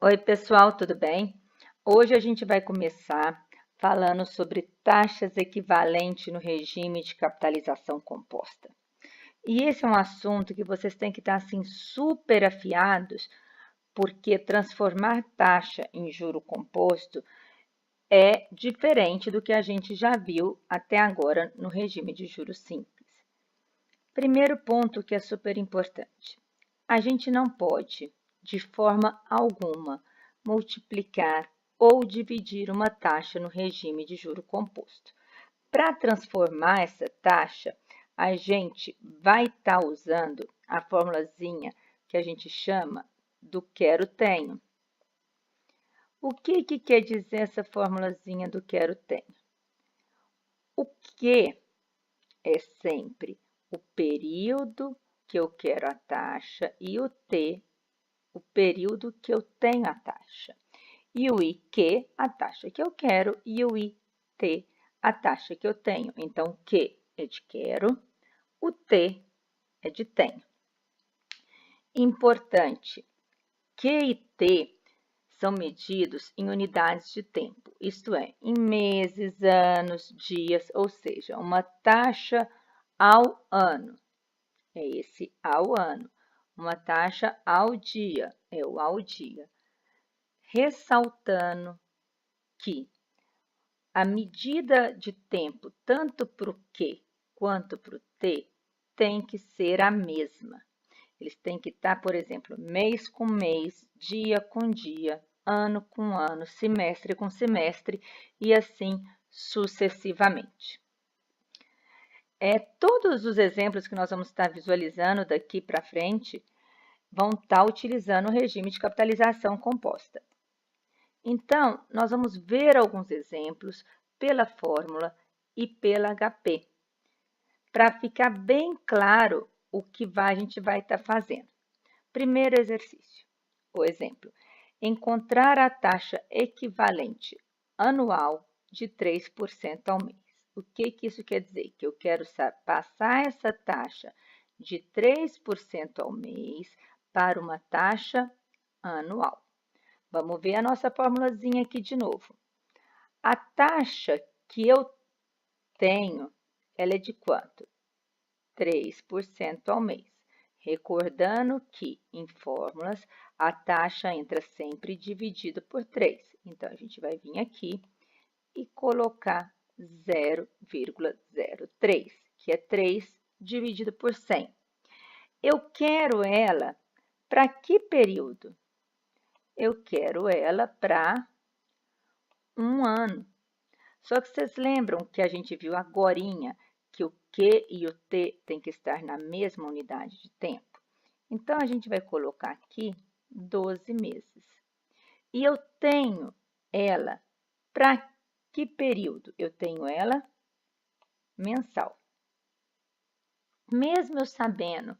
Oi, pessoal, tudo bem? Hoje a gente vai começar falando sobre taxas equivalentes no regime de capitalização composta. E esse é um assunto que vocês têm que estar assim super afiados, porque transformar taxa em juro composto é diferente do que a gente já viu até agora no regime de juros simples. Primeiro ponto que é super importante. A gente não pode, de forma alguma, multiplicar ou dividir uma taxa no regime de juro composto. Para transformar essa taxa, a gente vai estar usando a formulazinha que a gente chama do quero-tenho. O que quer dizer essa formulazinha do quero-tenho? O que é sempre o período que eu quero a taxa e o T, o período que eu tenho a taxa. E o IQ, a taxa que eu quero, e o IT, a taxa que eu tenho. Então, o Q é de quero, o T é de tenho. Importante, Q e T são medidos em unidades de tempo, isto é, em meses, anos, dias, ou seja, uma taxa ao ano. É esse ao ano. Uma taxa ao dia, é o ao dia. Ressaltando que a medida de tempo, tanto para o Q quanto para o T, tem que ser a mesma. Eles têm que estar, por exemplo, mês com mês, dia com dia, ano com ano, semestre com semestre e assim sucessivamente. Todos os exemplos que nós vamos estar visualizando daqui para frente vão estar utilizando o regime de capitalização composta. Então, nós vamos ver alguns exemplos pela fórmula e pela HP, para ficar bem claro o que a gente vai estar fazendo. Primeiro exercício, o exemplo, encontrar a taxa equivalente anual de 3% ao mês. O que isso quer dizer? Que eu quero passar essa taxa de 3% ao mês para uma taxa anual. Vamos ver a nossa formulazinha aqui de novo. A taxa que eu tenho, ela é de quanto? 3% ao mês. Recordando que em fórmulas a taxa entra sempre dividida por 3. Então, a gente vai vir aqui e colocar 0,03, que é 3 dividido por 100. Eu quero ela para que período? Eu quero ela para um ano. Só que vocês lembram que a gente viu agorinha que o Q e o T tem que estar na mesma unidade de tempo? Então, a gente vai colocar aqui 12 meses. E eu tenho ela para que período? Eu tenho ela mensal. Mesmo eu sabendo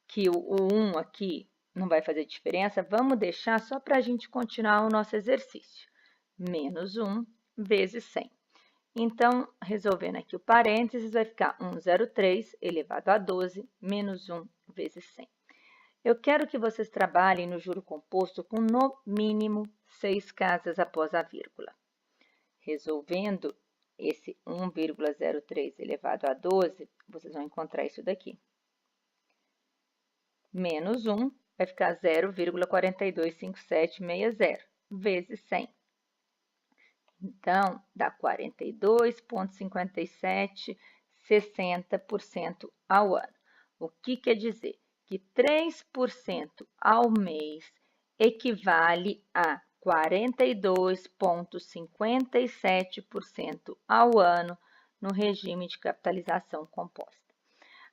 que o 1 aqui não vai fazer diferença, vamos deixar só para a gente continuar o nosso exercício. Menos 1 vezes 100. Então, resolvendo aqui o parênteses, vai ficar 103 elevado a 12 menos 1 vezes 100. Eu quero que vocês trabalhem no juro composto com no mínimo 6 casas após a vírgula. Resolvendo esse 1,03 elevado a 12, vocês vão encontrar isso daqui. Menos 1 vai ficar 0,425760 vezes 100. Então, dá 42,5760% ao ano. O que quer dizer? Que 3% ao mês equivale a 42,57% ao ano no regime de capitalização composta.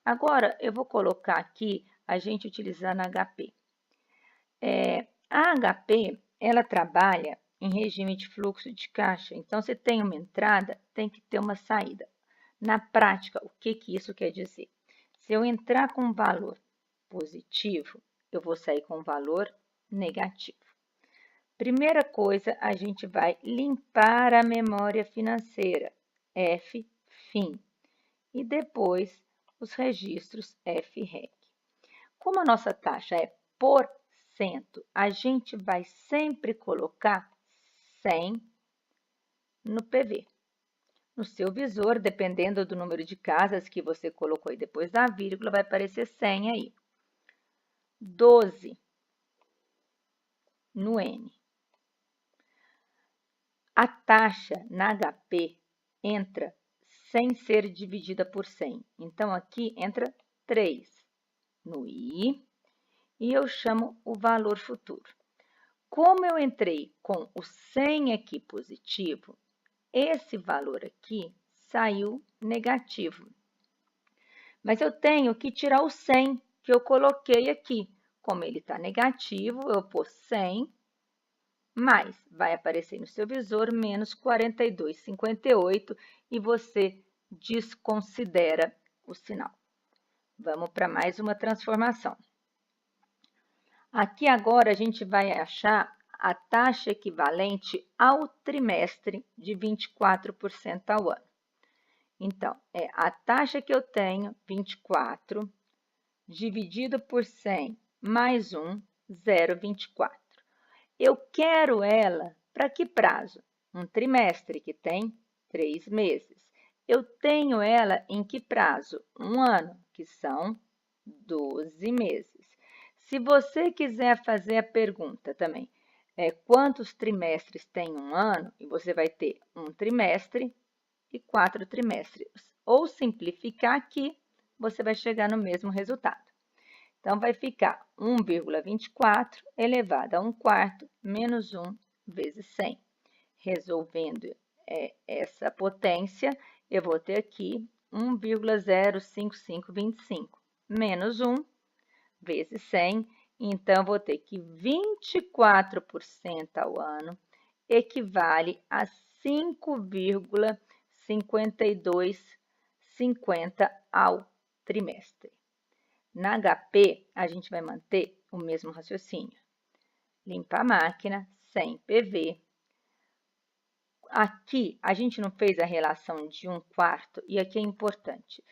Agora, eu vou colocar aqui a gente utilizando a HP. A HP, ela trabalha em regime de fluxo de caixa. Então, se tem uma entrada, tem que ter uma saída. Na prática, o que isso quer dizer? Se eu entrar com um valor positivo, eu vou sair com um valor negativo. Primeira coisa, a gente vai limpar a memória financeira, F, FIN, e depois os registros FREG. Como a nossa taxa é por a gente vai sempre colocar 100 no PV. No seu visor, dependendo do número de casas que você colocou aí depois da vírgula, vai aparecer 100 aí. 12 no N. A taxa na HP entra sem ser dividida por 100. Então, aqui entra 3 no I e eu chamo o valor futuro. Como eu entrei com o 100 aqui positivo, esse valor aqui saiu negativo. Mas eu tenho que tirar o 100 que eu coloquei aqui. Como ele está negativo, eu pôr 100, mais vai aparecer no seu visor menos 42,58 e você desconsidera o sinal. Vamos para mais uma transformação. Aqui agora a gente vai achar a taxa equivalente ao trimestre de 24% ao ano. Então, é a taxa que eu tenho, 24, dividido por 100 mais 1, 0,24. Eu quero ela para que prazo? Um trimestre, que tem 3 meses. Eu tenho ela em que prazo? Um ano, que são 12 meses. Se você quiser fazer a pergunta também, quantos trimestres tem um ano? E você vai ter um trimestre e 4 trimestres. Ou simplificar aqui, você vai chegar no mesmo resultado. Então, vai ficar 1,24 elevado a 1/4 menos 1 vezes 100. Resolvendo essa potência, eu vou ter aqui 1,05525 menos 1 vezes 100. Então, vou ter que 24% ao ano equivale a 5,5250 ao trimestre. Na HP, a gente vai manter o mesmo raciocínio. Limpa a máquina, 100 PV. Aqui, a gente não fez a relação de 1/4, e aqui é importante.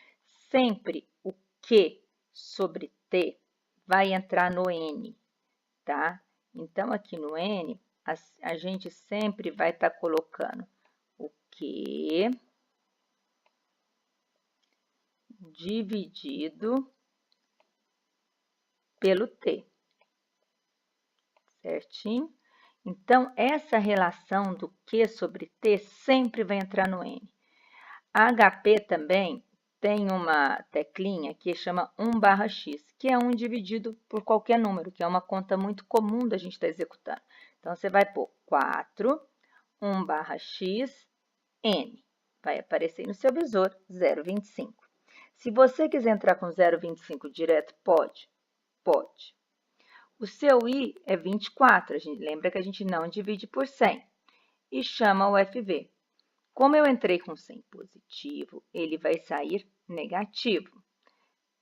Sempre o Q sobre T vai entrar no N, tá? Então, aqui no N, a gente sempre vai estar colocando o Q dividido pelo T, certinho? Então, essa relação do Q sobre T sempre vai entrar no N. A HP também tem uma teclinha que chama 1/x, que é 1 dividido por qualquer número, que é uma conta muito comum da gente estar executando. Então, você vai pôr 4, 1/x, N. Vai aparecer no seu visor 0,25. Se você quiser entrar com 0,25 direto, pode? Pode. O seu I é 24, lembra que a gente não divide por 100, e chama o FV. Como eu entrei com 100 positivo, ele vai sair negativo.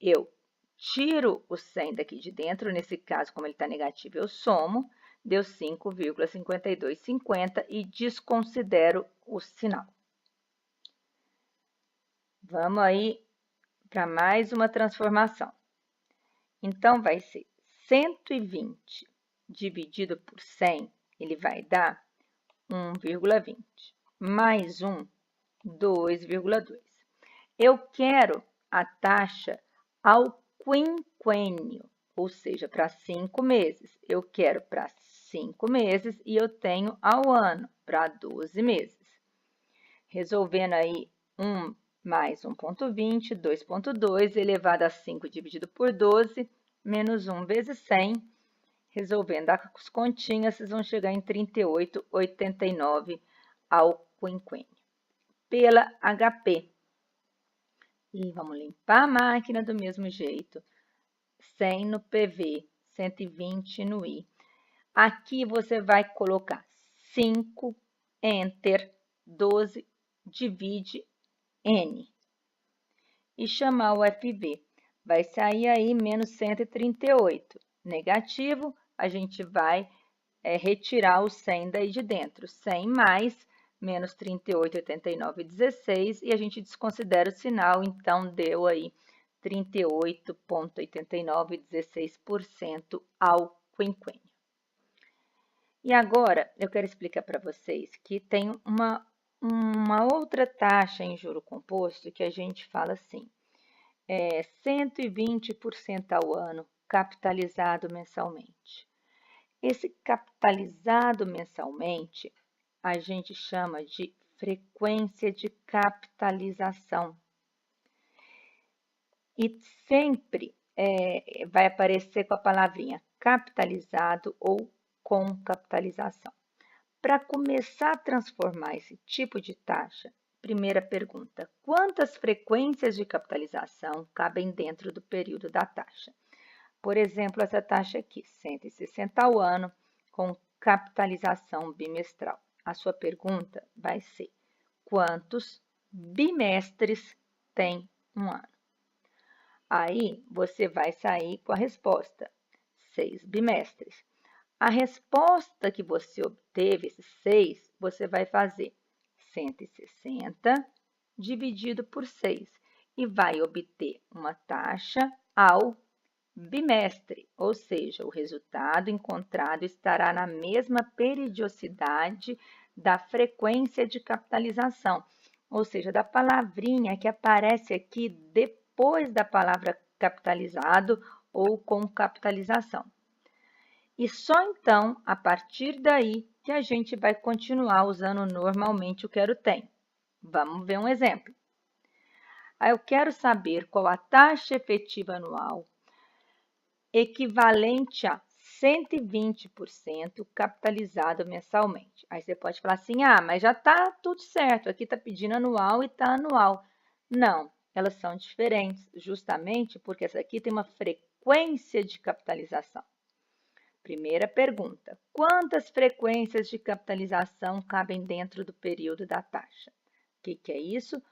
Eu tiro o 100 daqui de dentro, nesse caso, como ele está negativo, eu somo, deu 5,5250 e desconsidero o sinal. Vamos aí para mais uma transformação. Então, vai ser 120 dividido por 100, ele vai dar 1,20. Mais 1, 2,2. Eu quero a taxa ao quinquênio, ou seja, para 5 meses. Eu quero para 5 meses e eu tenho ao ano, para 12 meses. Resolvendo aí 1 mais 1,20, 2,2, elevado a 5 dividido por 12, menos 1 vezes 100. Resolvendo as continhas, vocês vão chegar em 38,89 ao quinquênio. Pela HP. E vamos limpar a máquina do mesmo jeito. 100 no PV, 120 no I. Aqui você vai colocar 5, Enter, 12, divide N. E chamar o FV. Vai sair aí menos 138. Negativo, a gente vai retirar o 100 daí de dentro. 100 mais menos 38,89,16 e a gente desconsidera o sinal, então deu aí 38,89,16% ao quinquênio. E agora, eu quero explicar para vocês que tem uma outra taxa em juro composto que a gente fala assim, 120% ao ano, capitalizado mensalmente. Esse capitalizado mensalmente, a gente chama de frequência de capitalização. E sempre vai aparecer com a palavrinha capitalizado ou com capitalização. Para começar a transformar esse tipo de taxa, primeira pergunta: quantas frequências de capitalização cabem dentro do período da taxa? Por exemplo, essa taxa aqui, 160 ao ano, com capitalização bimestral. A sua pergunta vai ser: quantos bimestres tem um ano? Aí você vai sair com a resposta: 6 bimestres. A resposta que você obteve, esses 6, você vai fazer 160 dividido por 6 e vai obter uma taxa ao bimestre, ou seja, o resultado encontrado estará na mesma periodicidade da frequência de capitalização, ou seja, da palavrinha que aparece aqui depois da palavra capitalizado ou com capitalização. E só então, a partir daí, que a gente vai continuar usando normalmente o quero tem. Vamos ver um exemplo. Eu quero saber qual a taxa efetiva anual equivalente a 120% capitalizado mensalmente. Aí você pode falar assim, mas já está tudo certo, aqui está pedindo anual e está anual. Não, elas são diferentes, justamente porque essa aqui tem uma frequência de capitalização. Primeira pergunta: quantas frequências de capitalização cabem dentro do período da taxa? O que é isso?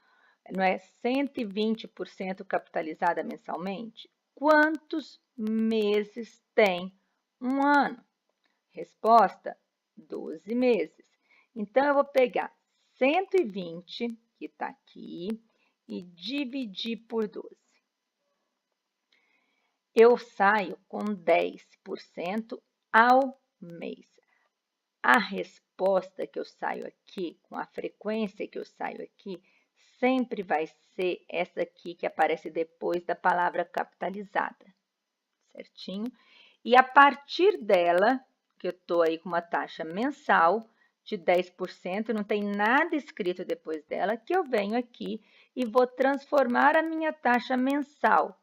Não é 120% capitalizada mensalmente? Quantos meses tem um ano? Resposta: 12 meses. Então, eu vou pegar 120, que está aqui, e dividir por 12. Eu saio com 10% ao mês. A resposta que eu saio aqui, com a frequência que eu saio aqui, sempre vai ser essa aqui que aparece depois da palavra capitalizada, certinho? E a partir dela, que eu estou aí com uma taxa mensal de 10%, não tem nada escrito depois dela, que eu venho aqui e vou transformar a minha taxa mensal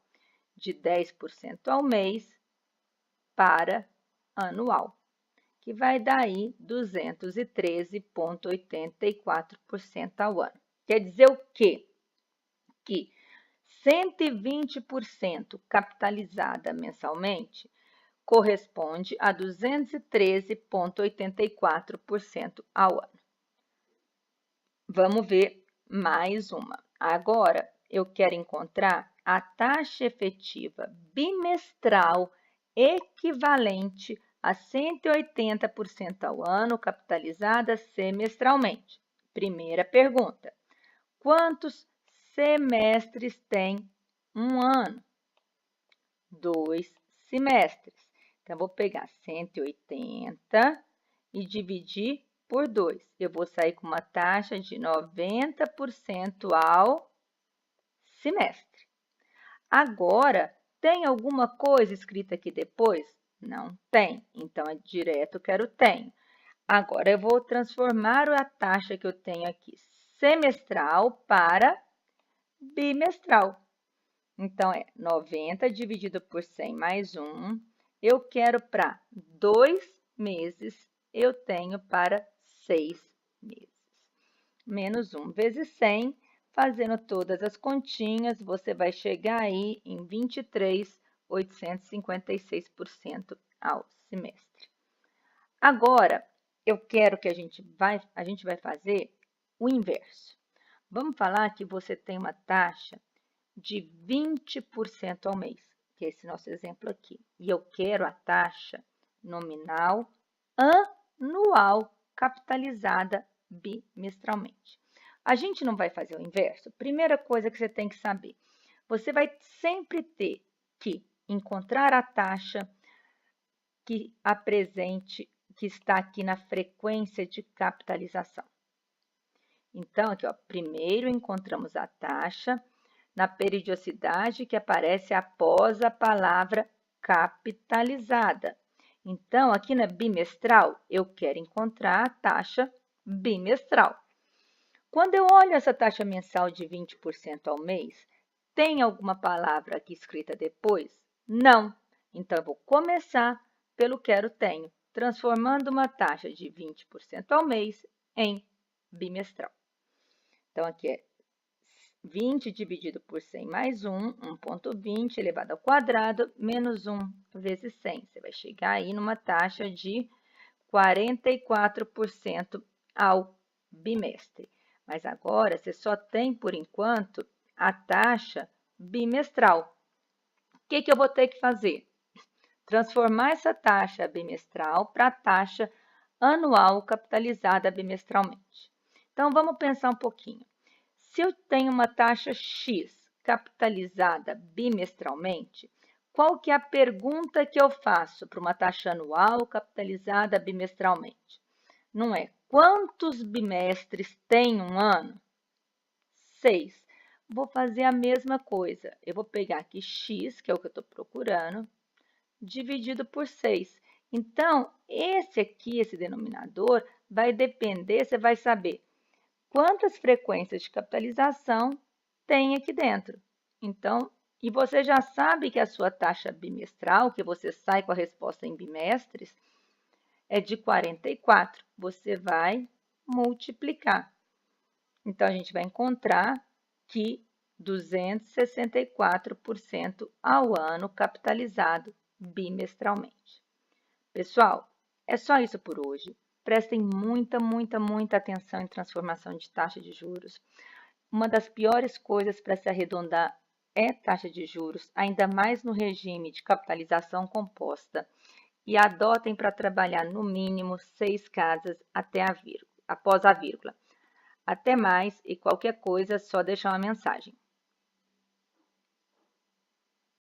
de 10% ao mês para anual, que vai dar aí 213,84% ao ano. Quer dizer o quê? Que 120% capitalizada mensalmente corresponde a 213,84% ao ano. Vamos ver mais uma. Agora, eu quero encontrar a taxa efetiva bimestral equivalente a 180% ao ano, capitalizada semestralmente. Primeira pergunta: quantos semestres tem um ano? 2 semestres. Então, vou pegar 180 e dividir por 2. Eu vou sair com uma taxa de 90% ao semestre. Agora, tem alguma coisa escrita aqui depois? Não tem. Então, é direto quero tenho. Agora, eu vou transformar a taxa que eu tenho aqui semestral para bimestral. Então, é 90 dividido por 100 mais 1. Eu quero para 2 meses, eu tenho para 6 meses. Menos 1 vezes 100, fazendo todas as continhas, você vai chegar aí em 23,856% ao semestre. Agora, eu quero que a gente vai fazer o inverso. Vamos falar que você tem uma taxa de 20% ao mês, que é esse nosso exemplo aqui. E eu quero a taxa nominal anual capitalizada bimestralmente. A gente não vai fazer o inverso? Primeira coisa que você tem que saber, você vai sempre ter que encontrar a taxa que está aqui na frequência de capitalização. Então, aqui, ó, primeiro encontramos a taxa na periodicidade que aparece após a palavra capitalizada. Então, aqui na bimestral, eu quero encontrar a taxa bimestral. Quando eu olho essa taxa mensal de 20% ao mês, tem alguma palavra aqui escrita depois? Não. Então, eu vou começar pelo quero tenho, transformando uma taxa de 20% ao mês em bimestral. Então, aqui é 20 dividido por 100 mais 1, 1,20 elevado ao quadrado, menos 1 vezes 100. Você vai chegar aí numa taxa de 44% ao bimestre. Mas agora, você só tem, por enquanto, a taxa bimestral. O que eu vou ter que fazer? Transformar essa taxa bimestral para a taxa anual capitalizada bimestralmente. Então, vamos pensar um pouquinho. Se eu tenho uma taxa X capitalizada bimestralmente, qual que é a pergunta que eu faço para uma taxa anual capitalizada bimestralmente? Não é quantos bimestres tem um ano? 6. Vou fazer a mesma coisa. Eu vou pegar aqui X, que é o que eu estou procurando, dividido por 6. Então, esse denominador, vai depender, você vai saber quantas frequências de capitalização tem aqui dentro. Então, e você já sabe que a sua taxa bimestral, que você sai com a resposta em bimestres, é de 44. Você vai multiplicar. Então, a gente vai encontrar que 264% ao ano capitalizado bimestralmente. Pessoal, é só isso por hoje. Prestem muita atenção em transformação de taxa de juros. Uma das piores coisas para se arredondar é taxa de juros, ainda mais no regime de capitalização composta. E adotem para trabalhar no mínimo 6 casas após a vírgula. Até mais e qualquer coisa, só deixar uma mensagem.